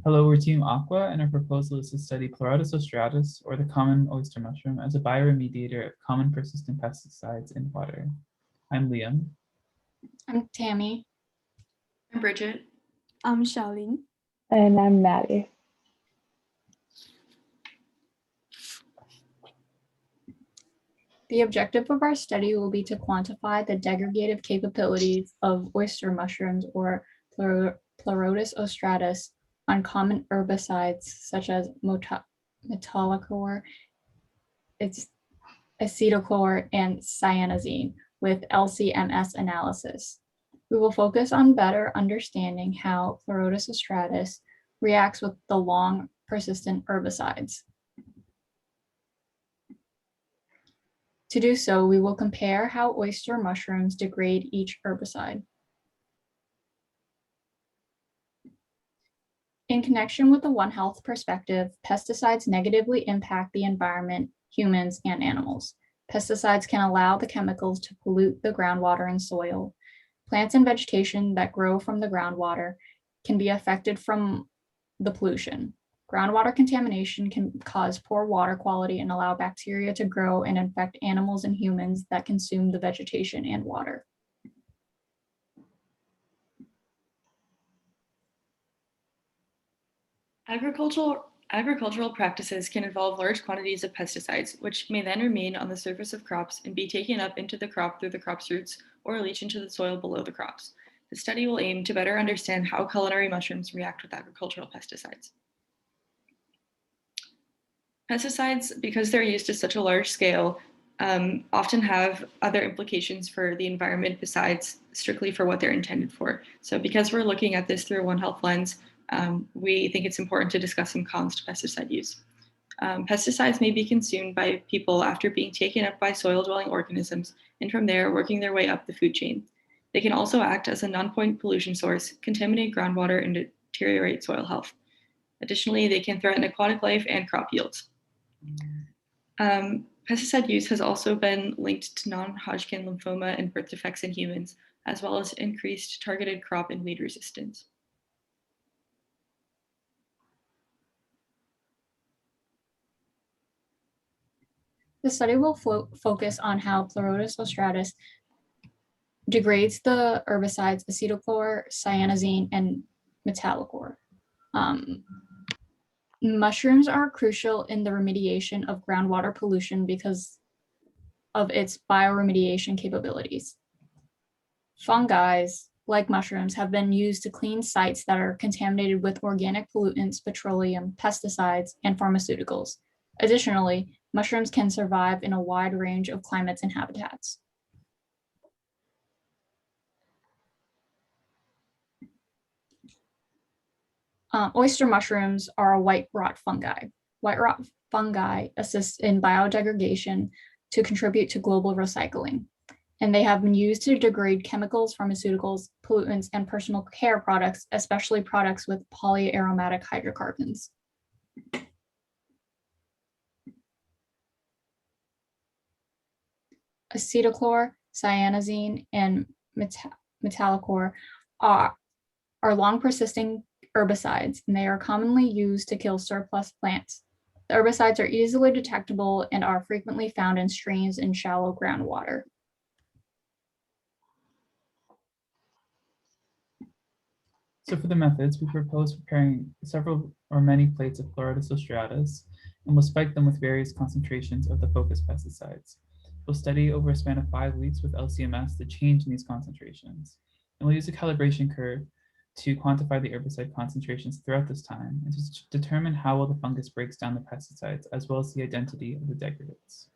Hello, we're Team Aqua, and our proposal is to study Pleurotus Ostreatus, or the common oyster mushroom, as a bioremediator of common persistent pesticides in water. I'm Liam. I'm Tammy. I'm Bridget. I'm Xiaolin. And I'm Maddie. The objective of our study will be to quantify the degradative capabilities of oyster mushrooms, or Pleurotus Ostreatus, on common herbicides such as metolachlor, acetochlor, and cyanazine with LC-MS analysis. We will focus on better understanding how Pleurotus Ostreatus reacts with the long persistent herbicides. To do so, we will compare how oyster mushrooms degrade each herbicide. In connection with the One Health perspective, pesticides negatively impact the environment, humans, and animals. Pesticides can allow the chemicals to pollute the groundwater and soil. Plants and vegetation that grow from the groundwater can be affected from the pollution. Groundwater contamination can cause poor water quality and allow bacteria to grow and infect animals and humans that consume the vegetation and water. Agricultural practices can involve large quantities of pesticides, which may then remain on the surface of crops and be taken up into the crop through the crop's roots or leach into the soil below the crops. The study will aim to better understand how culinary mushrooms react with agricultural pesticides. Pesticides, because they're used at such a large scale, often have other implications for the environment besides strictly for what they're intended for. So because we're looking at this through a One Health lens, we think it's important to discuss some cons to pesticide use. Pesticides may be consumed by people after being taken up by soil-dwelling organisms and from there working their way up the food chain. They can also act as a non-point pollution source, contaminate groundwater, and deteriorate soil health. Additionally, they can threaten aquatic life and crop yields. Pesticide use has also been linked to non-Hodgkin lymphoma and birth defects in humans, as well as increased targeted crop and weed resistance. The study will focus on how Pleurotus Ostreatus degrades the herbicides acetochlor, cyanazine, and metolachlor. Mushrooms are crucial in the remediation of groundwater pollution because of its bioremediation capabilities. Fungi, like mushrooms, have been used to clean sites that are contaminated with organic pollutants, petroleum, pesticides, and pharmaceuticals. Additionally, mushrooms can survive in a wide range of climates and habitats. Oyster mushrooms are a white rot fungi. White rot fungi assist in biodegradation to contribute to global recycling, and they have been used to degrade chemicals, pharmaceuticals, pollutants, and personal care products, especially products with polyaromatic hydrocarbons. Acetochlor, cyanazine, and metolachlor are long persisting herbicides, and they are commonly used to kill surplus plants. The herbicides are easily detectable and are frequently found in streams and shallow groundwater. So for the methods, we propose preparing several or many plates of Pleurotus Ostreatus, and we'll spike them with various concentrations of the focus pesticides. We'll study over a span of 5 weeks with LCMS the change in these concentrations, and we'll use a calibration curve to quantify the herbicide concentrations throughout this time and to determine how well the fungus breaks down the pesticides, as well as the identity of the degradates.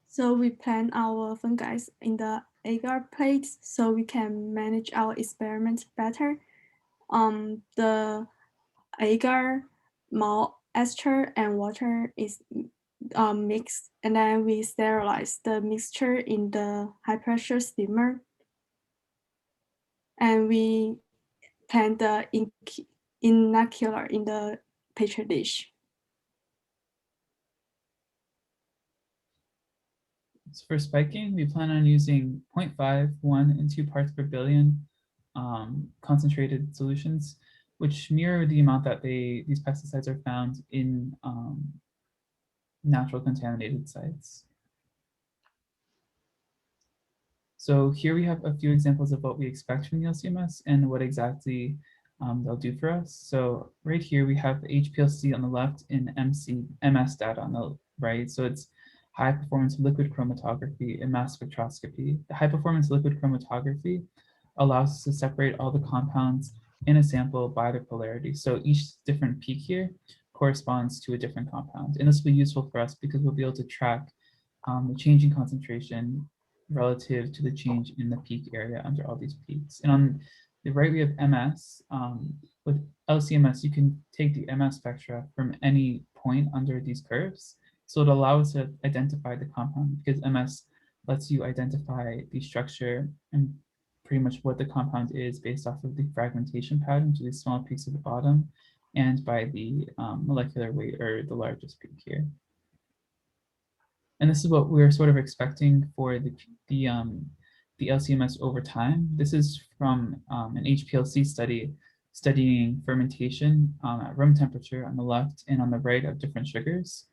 So we plan our fungi in the agar plates so we can manage our experiments better. The agar, malt, ester, and water is mixed, and then we sterilize the mixture in the high pressure steamer. And we plan the inocular in the petri dish. So for spiking, we plan on using 0.5, 1, and 2 parts per billion concentrated solutions, which mirror the amount that these pesticides are found in natural contaminated sites. So here we have a few examples of what we expect from the LCMS and what exactly they'll do for us. So right here we have the HPLC on the left and MS data on the right. So it's high performance liquid chromatography and mass spectroscopy. The high performance liquid chromatography allows us to separate all the compounds in a sample by their polarity. So each different peak here corresponds to a different compound. And this will be useful for us because we'll be able to track the change in concentration relative to the change in the peak area under all these peaks. And on the right, we have MS. With LCMS, you can take the MS spectra from any point under these curves. So it'll allow us to identify the compound because MS lets you identify the structure and pretty much what the compound is based off of the fragmentation pattern to these small peaks at the bottom and by the molecular weight or the largest peak here. And this is what we're sort of expecting for the LCMS over time. This is from an HPLC study studying fermentation at room temperature on the left and on the right of different sugars.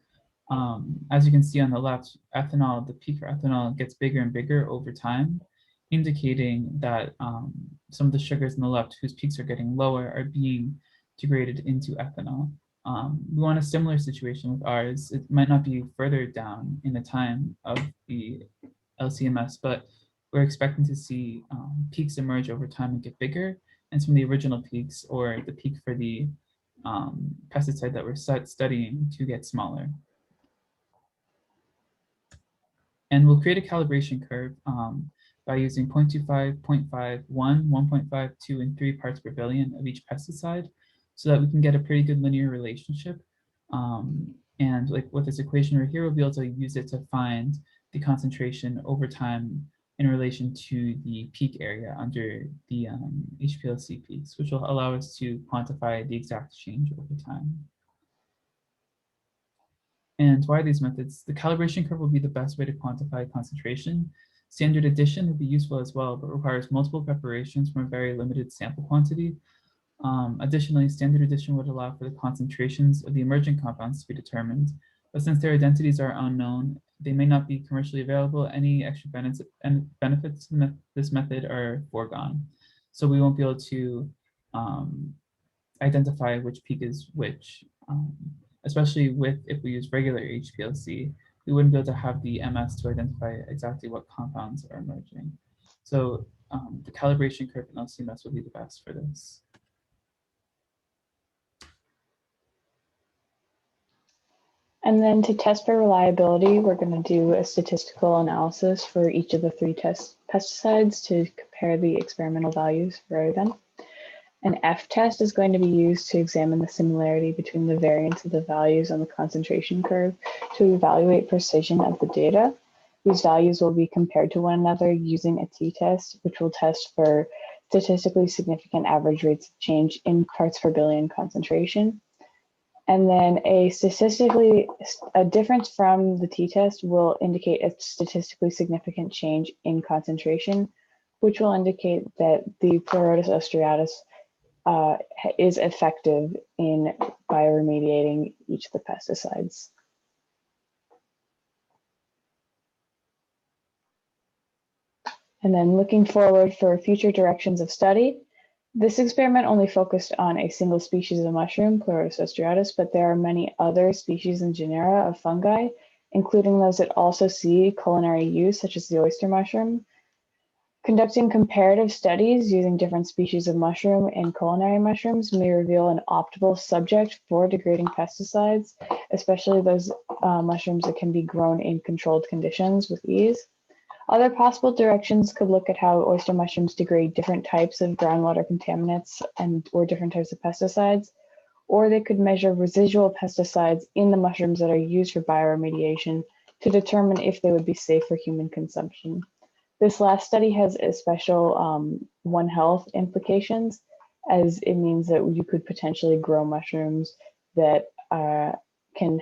As you can see on the left, ethanol, the peak for ethanol gets bigger and bigger over time, indicating that some of the sugars on the left whose peaks are getting lower are being degraded into ethanol. We want a similar situation with ours. It might not be further down in the time of the LCMS, but we're expecting to see peaks emerge over time and get bigger, and some of the original peaks or the peak for the pesticide that we're studying to get smaller. And we'll create a calibration curve by using 0.25, 0.5, 1, 1.5, 2, and 3 parts per billion of each pesticide so that we can get a pretty good linear relationship. And like with this equation right here, we'll be able to use it to find the concentration over time in relation to the peak area under the HPLC peaks, which will allow us to quantify the exact change over time. And why these methods? The calibration curve will be the best way to quantify concentration. Standard addition will be useful as well, but requires multiple preparations from a very limited sample quantity. Additionally, standard addition would allow for the concentrations of the emergent compounds to be determined, but since their identities are unknown, they may not be commercially available. Any extra benefits to this method are foregone. So we won't be able to identify which peak is which, especially if we use regular HPLC, we wouldn't be able to have the MS to identify exactly what compounds are emerging. So the calibration curve in LCMS will be the best for this. And then to test for reliability, we're going to do a statistical analysis for each of the 3 test pesticides to compare the experimental values for them. An F-test is going to be used to examine the similarity between the variance of the values on the concentration curve to evaluate precision of the data. These values will be compared to one another using a t-test, which will test for statistically significant average rates of change in parts per billion concentration. And then a difference from the t-test will indicate a statistically significant change in concentration, which will indicate that the Pleurotus Ostreatus is effective in bioremediating each of the pesticides. And then looking forward for future directions of study, this experiment only focused on a single species of mushroom, Pleurotus Ostreatus, but there are many other species and genera of fungi, including those that also see culinary use, such as the oyster mushroom. Conducting comparative studies using different species of mushroom and culinary mushrooms may reveal an optimal subject for degrading pesticides, especially those mushrooms that can be grown in controlled conditions with ease. Other possible directions could look at how oyster mushrooms degrade different types of groundwater contaminants or different types of pesticides, or they could measure residual pesticides in the mushrooms that are used for bioremediation to determine if they would be safe for human consumption. This last study has a special One Health implications, as it means that you could potentially grow mushrooms that can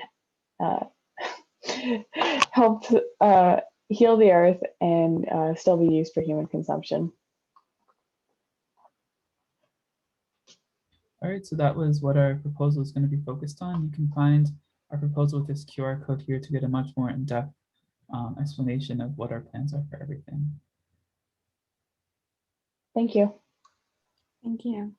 help heal the earth and still be used for human consumption. All right, so that was what our proposal is going to be focused on. You can find our proposal with this QR code here to get a much more in-depth explanation of what our plans are for everything. Thank you. Thank you.